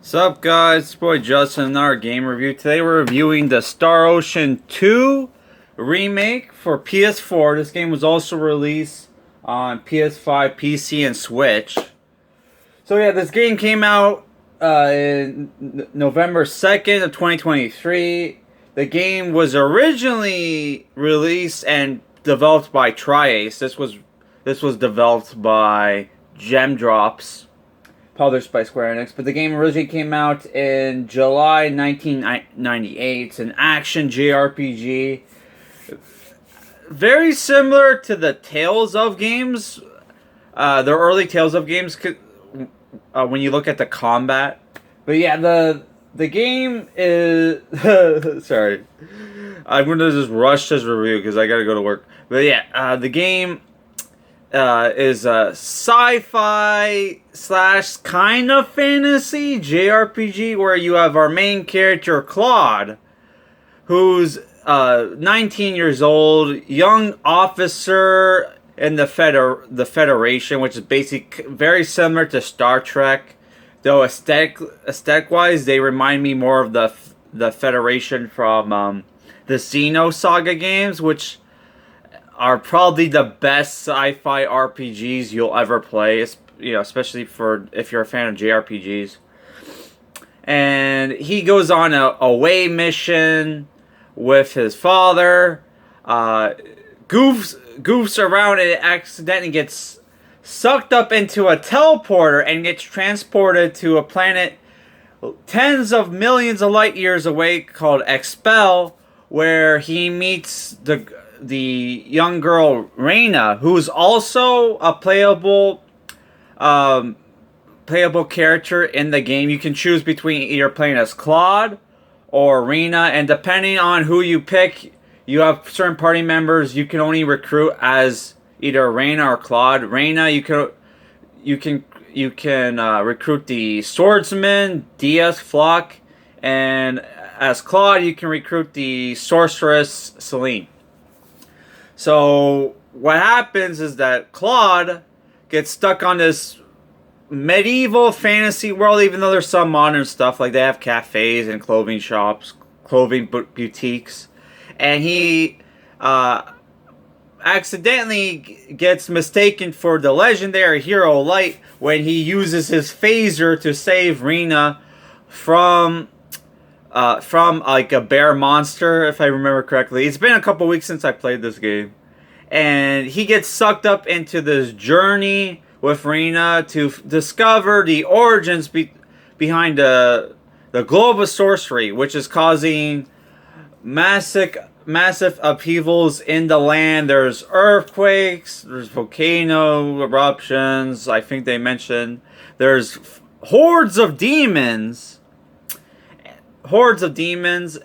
Sup guys, it's your boy Justin in our game review. Today we're reviewing the Star Ocean 2 remake for PS4. This game was also released on PS5, PC, and Switch. So yeah, this game came out in November 2nd of 2023. The game was originally released and developed by Tri-Ace. This was developed by Gemdrops, published by Square Enix, but the game originally came out in July 1998. It's an action JRPG, very similar to the Tales of games, the early Tales of games, when you look at the combat. But yeah, the game is sorry, I'm gonna just rush this review because I gotta go to work. But yeah, the game is a sci-fi / kind of fantasy JRPG where you have our main character Claude, who's 19 years old, young officer in the Federation, which is basically very similar to Star Trek, though aesthetic wise they remind me more of the Federation from the Xenosaga games, which are probably the best sci-fi RPGs you'll ever play, especially for if you're a fan of JRPGs. And he goes on a away mission with his father, goofs around and accidentally gets sucked up into a teleporter and gets transported to a planet tens of millions of light years away called Expel, where he meets the young girl Reina, who's also a playable character in the game. You can choose between either playing as Claude or Reina, and depending on who you pick, you have certain party members you can only recruit as either Reina or Claude. Reina, you can recruit the swordsman Diaz Flock, and as Claude you can recruit the sorceress Celine. So what happens is that Claude gets stuck on this medieval fantasy world, even though there's some modern stuff, like they have cafes and clothing shops, clothing boutiques, and he accidentally gets mistaken for the legendary hero Light when he uses his phaser to save Reina from like a bear monster, if I remember correctly. It's been a couple weeks since I played this game. And he gets sucked up into this journey with Reina to discover the origins behind the globe of sorcery, which is causing massive upheavals in the land. There's earthquakes, there's volcano eruptions, I think they mentioned. There's hordes of demons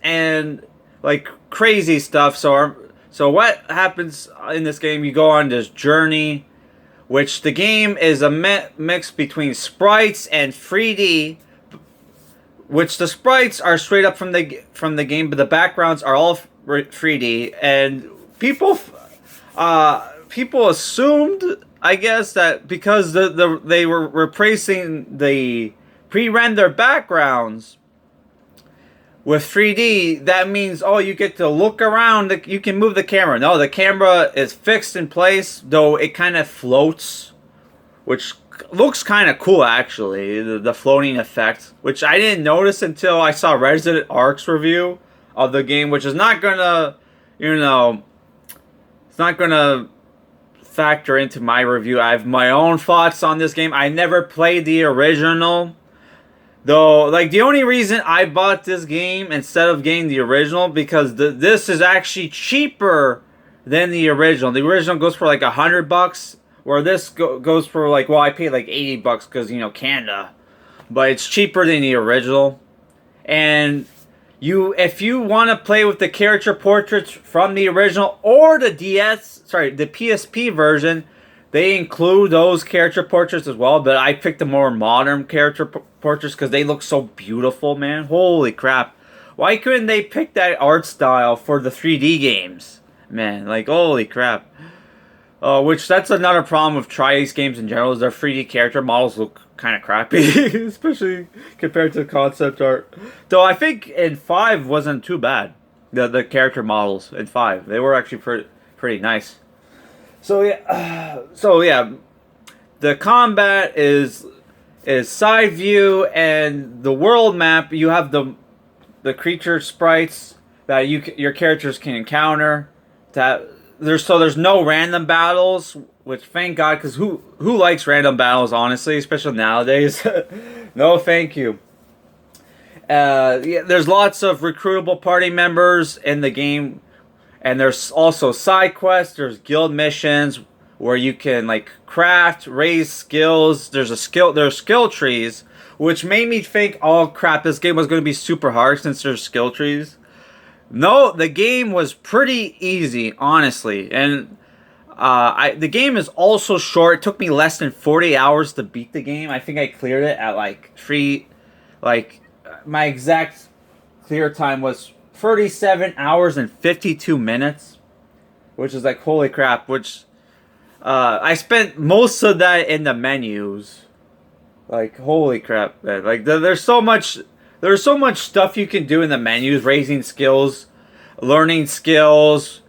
and like crazy stuff. So what happens in this game? You go on this journey, which the game is a mix between sprites and 3D, which the sprites are straight up from the game, but the backgrounds are all 3D. And people assumed, I guess, that because they were replacing the pre-rendered backgrounds with 3D, that means, oh, you get to look around, you can move the camera. No, the camera is fixed in place, though it kind of floats, which looks kind of cool, actually, the floating effect, which I didn't notice until I saw Resident Ark's review of the game, which is not gonna, it's not gonna factor into my review. I have my own thoughts on this game. I never played the original, though, like, the only reason I bought this game instead of getting the original, because this is actually cheaper than the original. The original goes for like $100, where this goes for like, well, I paid like $80 because, Canada. But it's cheaper than the original. And if you want to play with the character portraits from the original or the the PSP version, they include those character portraits as well, but I picked the more modern character portraits because they look so beautiful, man. Holy crap. Why couldn't they pick that art style for the 3D games? Man, like, holy crap. Which that's another problem with Tri-Ace games in general, is their 3D character models look kind of crappy, especially compared to concept art. Though I think in 5 wasn't too bad. The character models in 5, they were actually pretty nice. So yeah, the combat is side view, and the world map. You have the creature sprites that your characters can encounter. That there's no random battles, which thank God, because who likes random battles, honestly, especially nowadays. No, thank you. Yeah, there's lots of recruitable party members in the game, and there's also side quests. There's guild missions where you can like craft, raise skills. There's skill trees, which made me think, oh crap, this game was going to be super hard since there's skill trees. No, the game was pretty easy, honestly, and the game is also short. It took me less than 40 hours to beat the game. I think I cleared it at my exact clear time was 37 hours and 52 minutes, which is like holy crap. Which I spent most of that in the menus. Like holy crap, man! Like there's so much stuff you can do in the menus, raising skills, learning skills.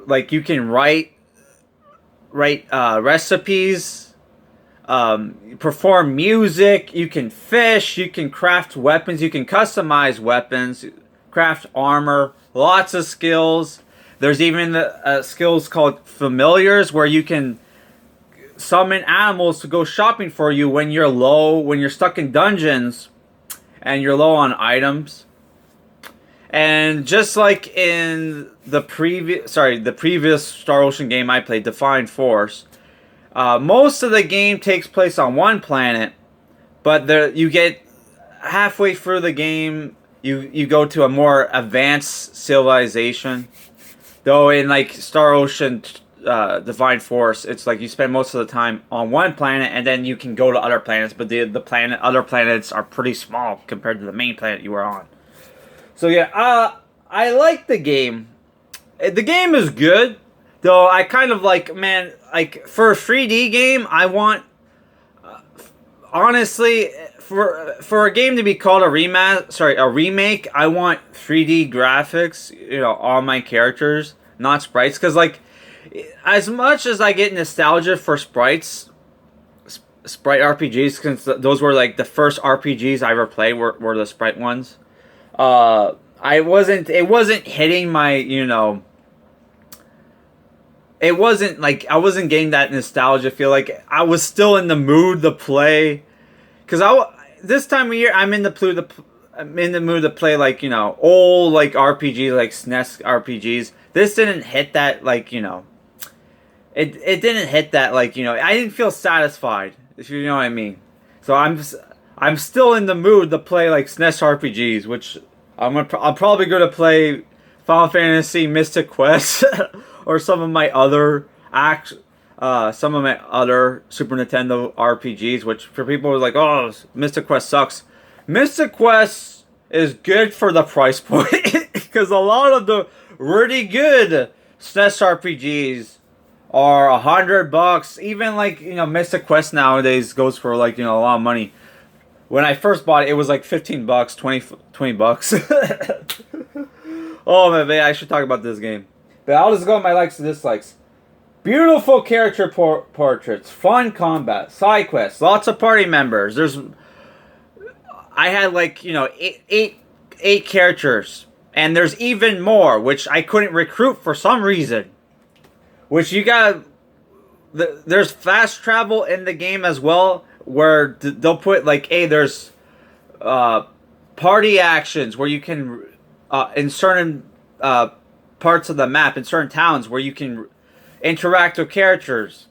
Like you can write recipes, perform music. You can fish. You can craft weapons. You can customize weapons, craft armor. Lots of skills. There's even the skills called familiars, where you can summon animals to go shopping for you when you're low, when you're stuck in dungeons and you're low on items. And just like in the previous Star Ocean game I played, Defiant Force, most of the game takes place on one planet, but you get halfway through the game, you go to a more advanced civilization. Though in like Star Ocean Divine Force, it's like you spend most of the time on one planet, and then you can go to other planets, but other planets are pretty small compared to the main planet you were on. So yeah, I like the game. The game is good, though I kind of like, man, like for a 3D game, I want, honestly, for a game to be called a remake, I want 3D graphics, on my characters, not sprites, because like, as much as I get nostalgia for sprite RPGs, since those were like the first RPGs I ever played were the sprite ones. It wasn't hitting my, it wasn't like, I wasn't getting that nostalgia feel. Like I was still in the mood to play, because this time of year I'm in the mood to play like, old like RPGs, like SNES RPGs. This didn't hit that, like, it didn't hit that, like, I didn't feel satisfied, if you know what I mean. So I'm still in the mood to play like SNES RPGs, which I'm probably gonna play Final Fantasy Mystic Quest or some of my other Super Nintendo RPGs, which for people who are like, oh, Mystic Quest sucks. Mystic Quest is good for the price point, because a lot of the really good SNES RPGs are $100. Even like, Mystic Quest nowadays goes for like, a lot of money. When I first bought it, it was like $15, $20. Oh man, I should talk about this game. But I'll just go with my likes and dislikes. Beautiful character portraits, fun combat, side quests, lots of party members. I had like, eight characters, and there's even more which I couldn't recruit for some reason. Which there's fast travel in the game as well, where they'll put like, hey, there's party actions where you can in certain parts of the map, in certain towns, where you can interact with characters,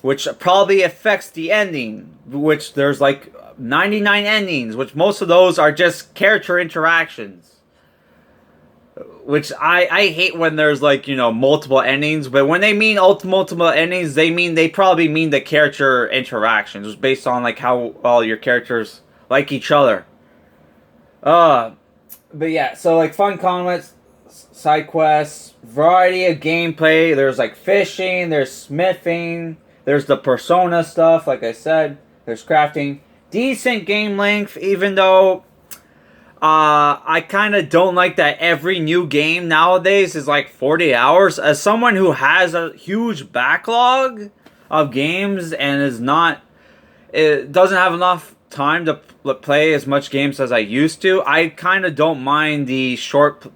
which probably affects the ending, which there's like 99 endings, which most of those are just character interactions. Which I hate when there's like, multiple endings, but when they mean multiple endings, they probably mean the character interactions based on like how well your characters like each other. But yeah, so like fun comments, side quests, variety of gameplay. There's like fishing, there's smithing, there's the Persona stuff, like I said, there's crafting. Decent game length, even though I kind of don't like that every new game nowadays is like 40 hours. As someone who has a huge backlog of games and it doesn't have enough time to play as much games as I used to, I kind of don't mind the short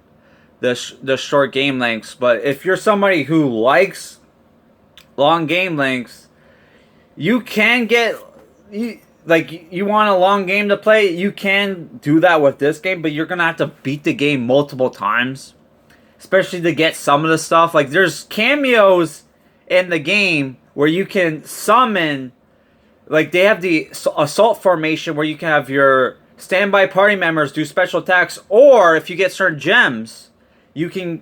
game lengths. But if you're somebody who likes long game lengths, you can get you want a long game to play, you can do that with this game, but you're gonna have to beat the game multiple times, especially to get some of the stuff. Like, there's cameos in the game where you can summon, like, they have the assault formation where you can have your standby party members do special attacks, or if you get certain gems, you can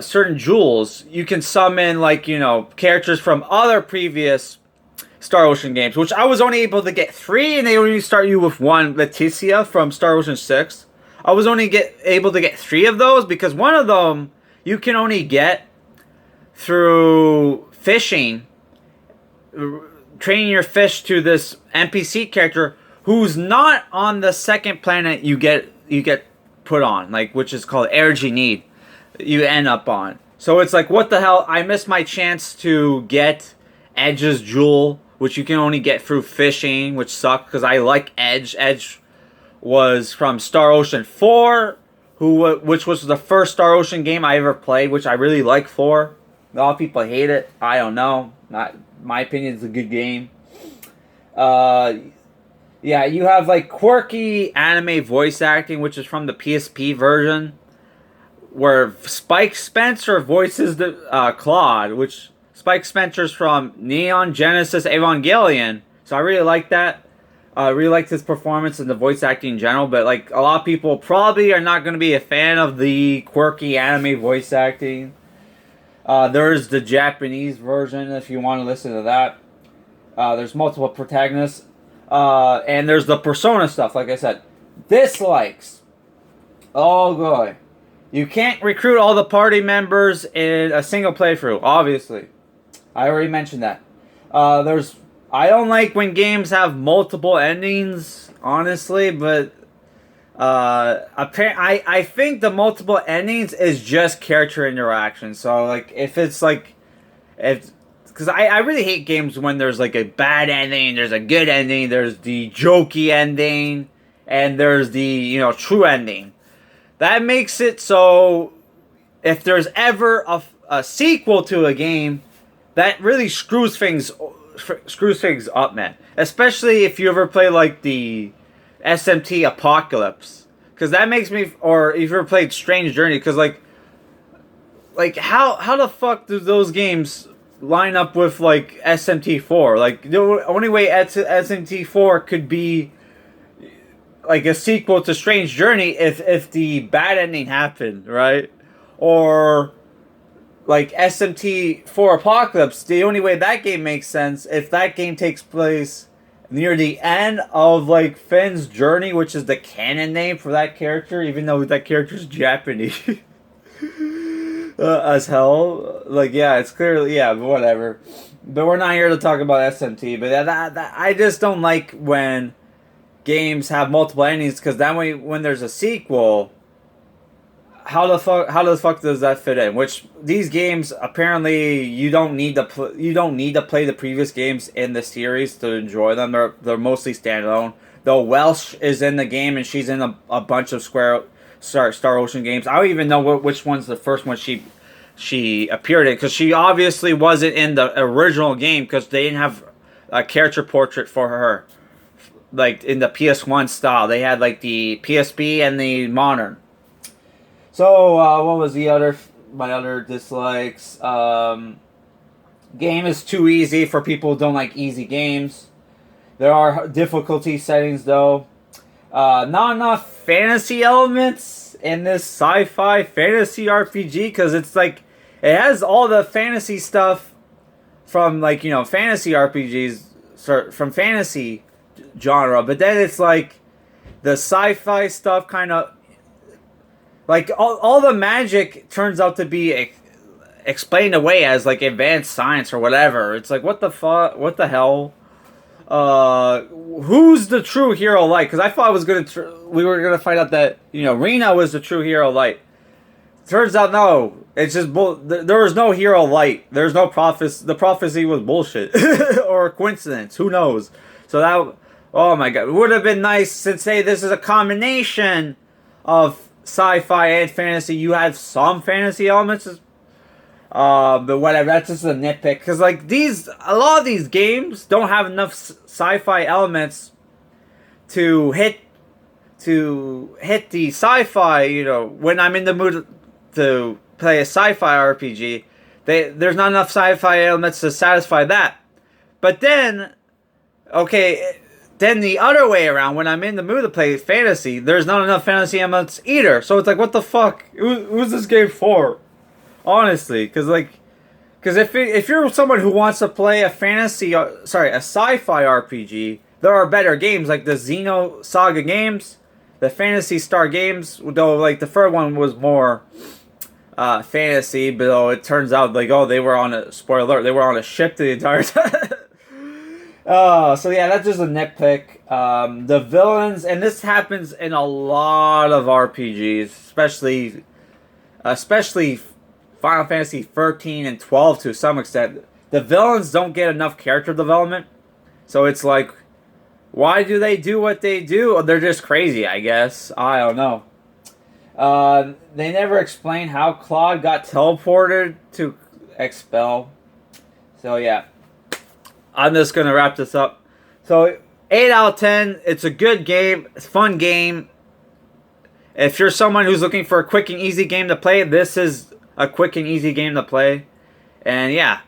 certain jewels, you can summon, like, characters from other previous Star Ocean games, which I was only able to get 3, and they only start you with 1, Leticia from Star Ocean 6. I was only able to get 3 of those because one of them you can only get through fishing, training your fish to this NPC character who's not on the second planet you get put on, like, which is called Erginid, you end up on. So it's like, what the hell? I missed my chance to get Edge's jewel, which you can only get through fishing, which sucked because I like Edge. Edge was from Star Ocean 4, which was the first Star Ocean game I ever played, which I really like 4. A lot of people hate it. I don't know. Not my opinion, it's a good game. Yeah, you have like quirky anime voice acting, which is from the PSP version, where Spike Spencer voices the Claude, which Spike Spencer's from Neon Genesis Evangelion. So I really like that. I really liked his performance and the voice acting in general, but like a lot of people probably are not going to be a fan of the quirky anime voice acting. There's the Japanese version if you want to listen to that. There's multiple protagonists. And there's the Persona stuff, like I said. Dislikes. Oh, boy. You can't recruit all the party members in a single playthrough, obviously. I already mentioned that. I don't like when games have multiple endings, honestly, but I think the multiple endings is just character interaction. So, like, because I really hate games when there's like a bad ending, there's a good ending, there's the jokey ending, and there's the true ending. That makes it so if there's ever a sequel to a game, that really screws things up, man. Especially if you ever play like the SMT Apocalypse, because that makes me, or if you ever played Strange Journey, because like how the fuck do those games line up with like SMT4? Like, the only way SMT4 could be like a sequel to Strange Journey if the bad ending happened, right? Or like SMT4 Apocalypse, the only way that game makes sense if that game takes place near the end of like Finn's journey, which is the canon name for that character, even though that character's Japanese. As hell. Like, yeah, it's clearly, yeah, but whatever. But we're not here to talk about SMT. But that I just don't like when games have multiple endings, because that way, when there's a sequel, how the fuck does that fit in? Which these games, apparently, you don't need to play the previous games in the series to enjoy them. They're mostly standalone. Though Welsh is in the game, and she's in a bunch of Star Ocean games. I don't even know which one's the first one she appeared in, because she obviously wasn't in the original game because they didn't have a character portrait for her, like in the PS1 style. They had like the PSP and the modern. So what was my other dislikes? Game is too easy for people who don't like easy games. There are difficulty settings though. Not enough fantasy elements in this sci-fi fantasy RPG, because it's like it has all the fantasy stuff from like fantasy RPGs from fantasy genre, but then it's like the sci-fi stuff kind of like all the magic turns out to be explained away as like advanced science or whatever. It's like what the fuck, what the hell? Who's the true hero light? Because I thought we were gonna find out that Rena was the true hero light. Turns out no, it's just there was no hero light. There's no prophecy. The prophecy was bullshit or a coincidence. Who knows? So that, oh my god, it would have been nice since hey, this is a combination of sci-fi and fantasy. You have some fantasy elements, but whatever. That's just a nitpick because like a lot of these games don't have enough sci-fi elements to hit the sci-fi. When I'm in the mood to play a sci-fi RPG, there's not enough sci-fi elements to satisfy that. But then, okay, then the other way around, when I'm in the mood to play fantasy, there's not enough fantasy elements either. So it's like, what the fuck? Who's this game for? Honestly, because if you're someone who wants to play a sci-fi RPG, there are better games like the Xeno Saga games, the Phantasy Star games. Though like the third one was more fantasy, but it turns out like they were on a spoiler alert, they were on a ship the entire time. So yeah, that's just a nitpick. The villains, and this happens in a lot of RPGs, especially Final Fantasy 13 and 12 to some extent. The villains don't get enough character development, so it's like, why do they do what they do? They're just crazy, I guess. I don't know. They never explain how Claude got teleported to Expel. So yeah, I'm just gonna wrap this up. So 8 out of 10. It's a good game. It's a fun game. If you're someone who's looking for a quick and easy game to play, this is a quick and easy game to play. And yeah,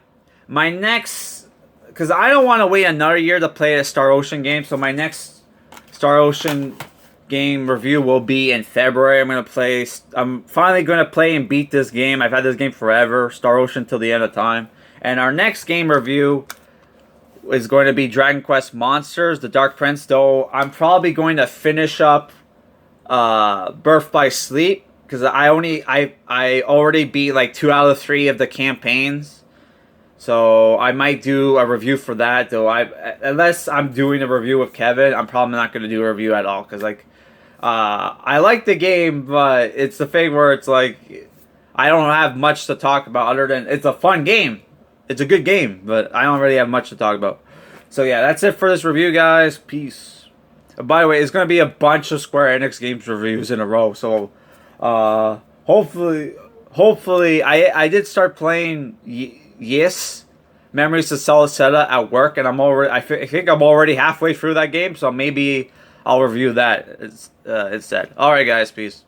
my next, because I don't want to wait another year to play a Star Ocean game. So my next Star Ocean game review will be in February. I'm finally going to play and beat this game. I've had this game forever, Star Ocean, till the end of time. And our next game review is going to be Dragon Quest Monsters, The Dark Prince, though I'm probably going to finish up Birth by Sleep, because I already beat like 2 out of 3 of the campaigns. So I might do a review for that, though unless I'm doing a review with Kevin, I'm probably not going to do a review at all, because I like the game, but it's the thing where it's like I don't have much to talk about other than it's a fun game. It's a good game, but I don't really have much to talk about. So yeah, that's it for this review, guys. Peace. By the way, it's going to be a bunch of Square Enix games reviews in a row, so hopefully I did start playing Yes, Memories of Saliceta at work, and I think I'm already halfway through that game, so maybe I'll review that instead. Alright guys, peace.